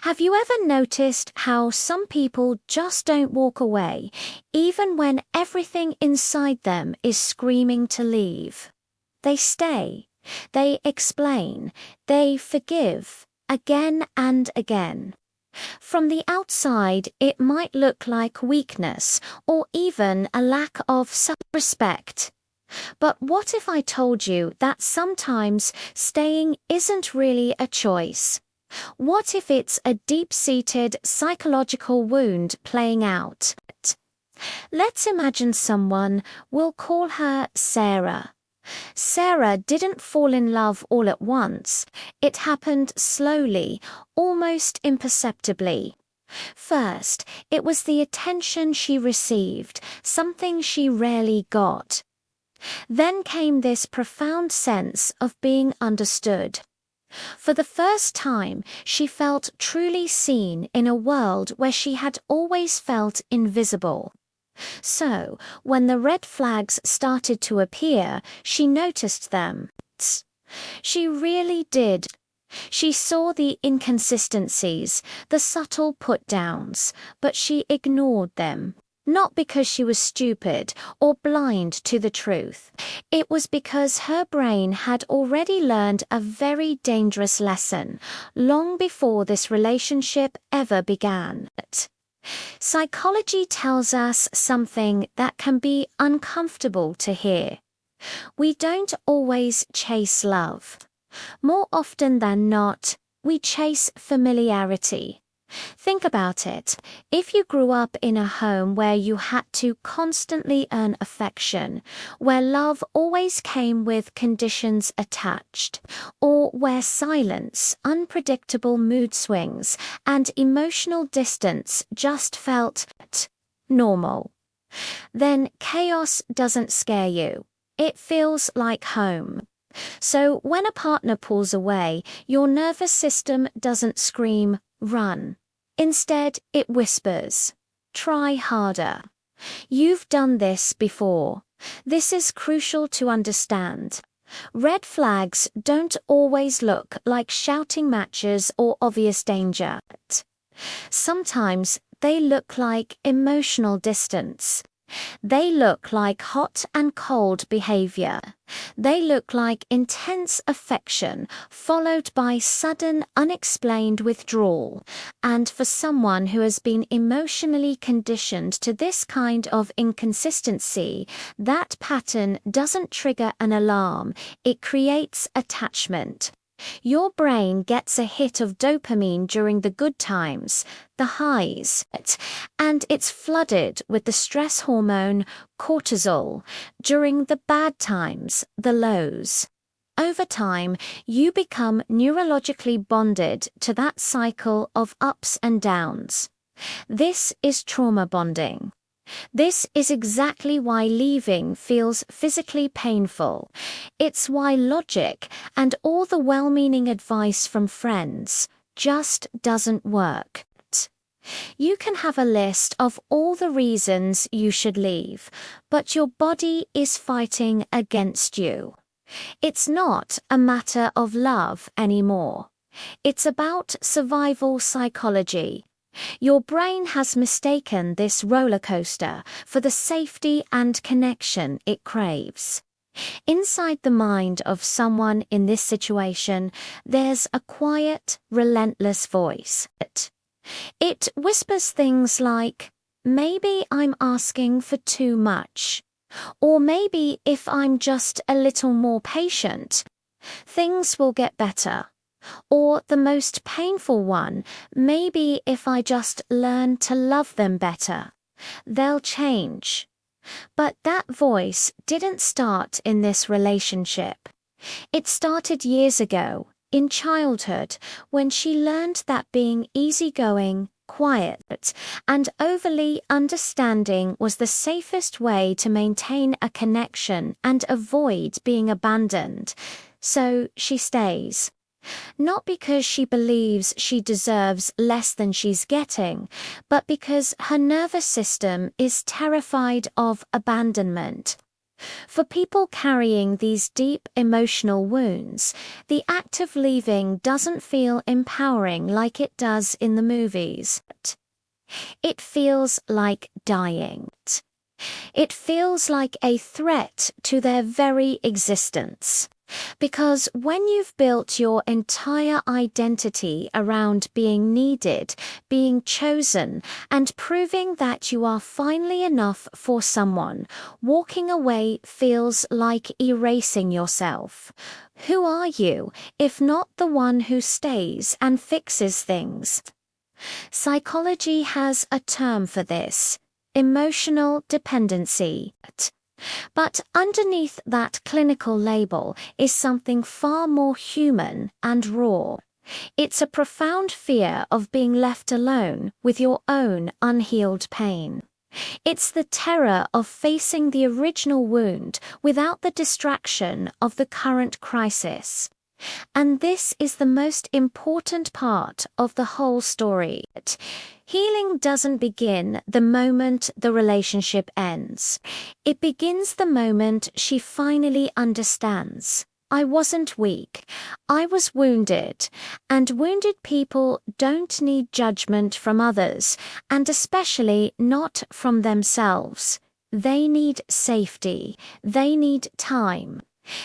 Have you ever noticed how some people just don't walk away, even when everything inside them is screaming to leave? They stay, they explain, they forgive, again and again. From the outside, it might look like weakness or even a lack of self-respect. But what if I told you that sometimes staying isn't really a choice? What if it's a deep-seated psychological wound playing out? Let's imagine someone, we'll call her Sarah. Sarah didn't fall in love all at once. It happened slowly, almost imperceptibly. First, it was the attention she received, something she rarely got. Then came this profound sense of being understood. For the first time, she felt truly seen in a world where she had always felt invisible. So, when the red flags started to appear, she noticed them. She really did. She saw the inconsistencies, the subtle put-downs, but she ignored them. Not because she was stupid or blind to the truth. It was because her brain had already learned a very dangerous lesson, long before this relationship ever began. Psychology tells us something that can be uncomfortable to hear. We don't always chase love. More often than not, we chase familiarity. Think about it. If you grew up in a home where you had to constantly earn affection, where love always came with conditions attached, or where silence, unpredictable mood swings, and emotional distance just felt normal, then chaos doesn't scare you. It feels like home. So when a partner pulls away, your nervous system doesn't scream, "Run." Instead, it whispers, "Try harder." You've done this before. This is crucial to understand. Red flags don't always look like shouting matches or obvious danger. Sometimes they look like emotional distance. They look like hot and cold behavior. They look like intense affection followed by sudden, unexplained withdrawal. And for someone who has been emotionally conditioned to this kind of inconsistency, that pattern doesn't trigger an alarm, it creates attachment. Your brain gets a hit of dopamine during the good times, the highs, and it's flooded with the stress hormone cortisol during the bad times, the lows. Over time, you become neurologically bonded to that cycle of ups and downs. This is trauma bonding. This is exactly why leaving feels physically painful. It's why logic and all the well-meaning advice from friends just doesn't work. You can have a list of all the reasons you should leave, but your body is fighting against you. It's not a matter of love anymore. It's about survival psychology. Your brain has mistaken this roller coaster for the safety and connection it craves. Inside the mind of someone in this situation, there's a quiet, relentless voice. It whispers things like, "Maybe I'm asking for too much," or "Maybe if I'm just a little more patient, things will get better." Or the most painful one, "Maybe if I just learn to love them better, they'll change." But that voice didn't start in this relationship. It started years ago, in childhood, when she learned that being easygoing, quiet, and overly understanding was the safest way to maintain a connection and avoid being abandoned. So she stays. Not because she believes she deserves less than she's getting, but because her nervous system is terrified of abandonment. For people carrying these deep emotional wounds, the act of leaving doesn't feel empowering like it does in the movies. It feels like dying. It feels like a threat to their very existence. Because when you've built your entire identity around being needed, being chosen, and proving that you are finally enough for someone, walking away feels like erasing yourself. Who are you, if not the one who stays and fixes things? Psychology has a term for this: emotional dependency. But underneath that clinical label is something far more human and raw. It's a profound fear of being left alone with your own unhealed pain. It's the terror of facing the original wound without the distraction of the current crisis. And this is the most important part of the whole story. Healing doesn't begin the moment the relationship ends. It begins the moment she finally understands. I wasn't weak. I was wounded. And wounded people don't need judgment from others, and especially not from themselves. They need safety. They need time.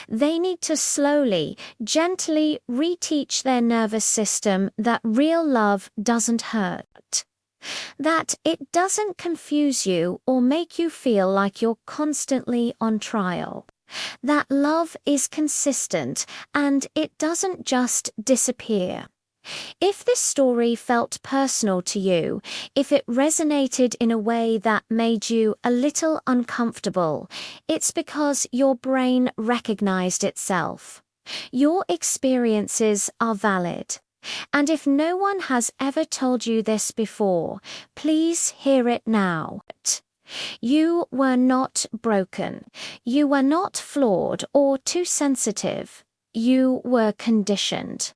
They need to slowly, gently reteach their nervous system that real love doesn't hurt. That it doesn't confuse you or make you feel like you're constantly on trial. That love is consistent and it doesn't just disappear. If this story felt personal to you, if it resonated in a way that made you a little uncomfortable, it's because your brain recognized itself. Your experiences are valid. And if no one has ever told you this before, please hear it now. You were not broken. You were not flawed or too sensitive. You were conditioned.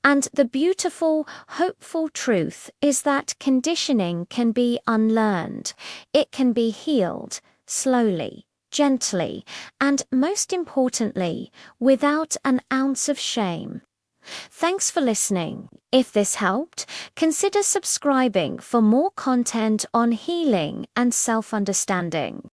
And the beautiful, hopeful truth is that conditioning can be unlearned. It can be healed, slowly, gently, and most importantly, without an ounce of shame. Thanks for listening. If this helped, consider subscribing for more content on healing and self-understanding.